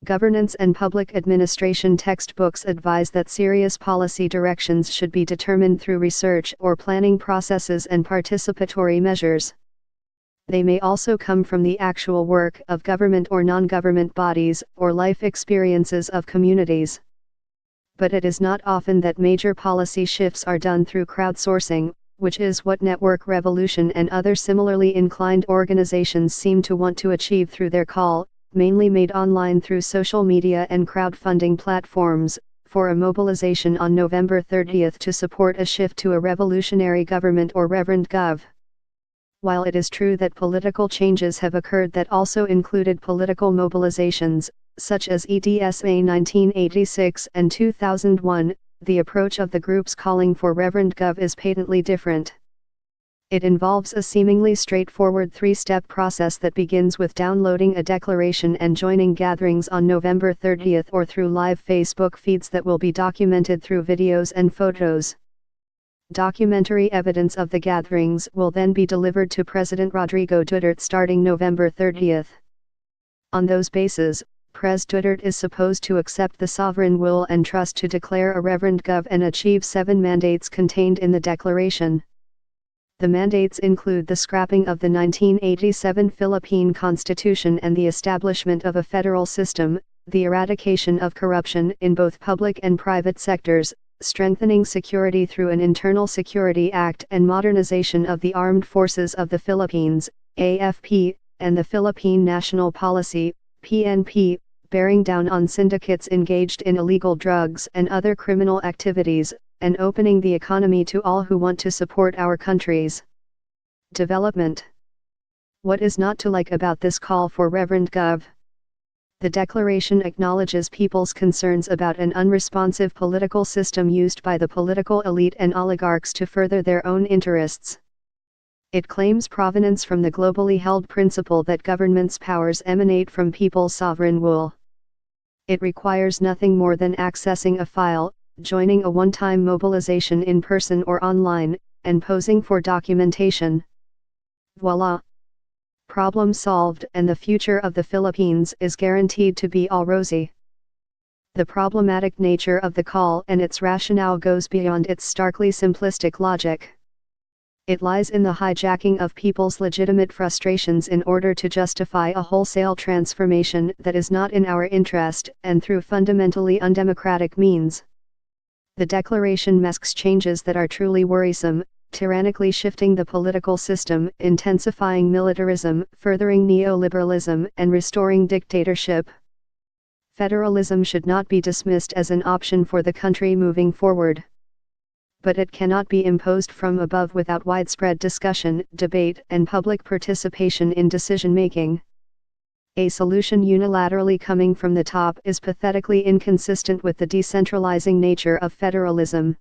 Governance and public administration textbooks advise that serious policy directions should be determined through research or planning processes and participatory measures. They may also come from the actual work of government or non-government bodies, or life experiences of communities. But it is not often that major policy shifts are done through crowdsourcing, which is what Network Revolution and other similarly inclined organizations seem to want to achieve through their call, mainly made online through social media and crowdfunding platforms, for a mobilization on November 30 to support a shift to a revolutionary government or RevGov. While it is true that political changes have occurred that also included political mobilizations, such as EDSA 1986 and 2001, the approach of the groups calling for RevGov is patently different. It involves a seemingly straightforward three-step process that begins with downloading a declaration and joining gatherings on November 30 or through live Facebook feeds that will be documented through videos and photos. Documentary evidence of the gatherings will then be delivered to President Rodrigo Duterte starting November 30. On those bases, Pres Duterte is supposed to accept the sovereign will and trust to declare a RevGov and achieve 7 mandates contained in the declaration. The mandates include the scrapping of the 1987 Philippine Constitution and the establishment of a federal system, the eradication of corruption in both public and private sectors, strengthening security through an Internal Security Act and modernization of the Armed Forces of the Philippines, AFP, and the Philippine National Policy, PNP, bearing down on syndicates engaged in illegal drugs and other criminal activities, and opening the economy to all who want to support our country's development. What is not to like about this call for RevGov? The declaration acknowledges people's concerns about an unresponsive political system used by the political elite and oligarchs to further their own interests. It claims provenance from the globally held principle that government's powers emanate from people's sovereign will. It requires nothing more than accessing a file, joining a one-time mobilization in person or online, and posing for documentation. Voila! Problem solved, and the future of the Philippines is guaranteed to be all rosy. The problematic nature of the call and its rationale goes beyond its starkly simplistic logic. It lies in the hijacking of people's legitimate frustrations in order to justify a wholesale transformation that is not in our interest, and through fundamentally undemocratic means. The declaration masks changes that are truly worrisome, tyrannically shifting the political system, intensifying militarism, furthering neoliberalism, and restoring dictatorship. Federalism should not be dismissed as an option for the country moving forward. But it cannot be imposed from above without widespread discussion, debate, and public participation in decision-making. A solution unilaterally coming from the top is pathetically inconsistent with the decentralizing nature of federalism.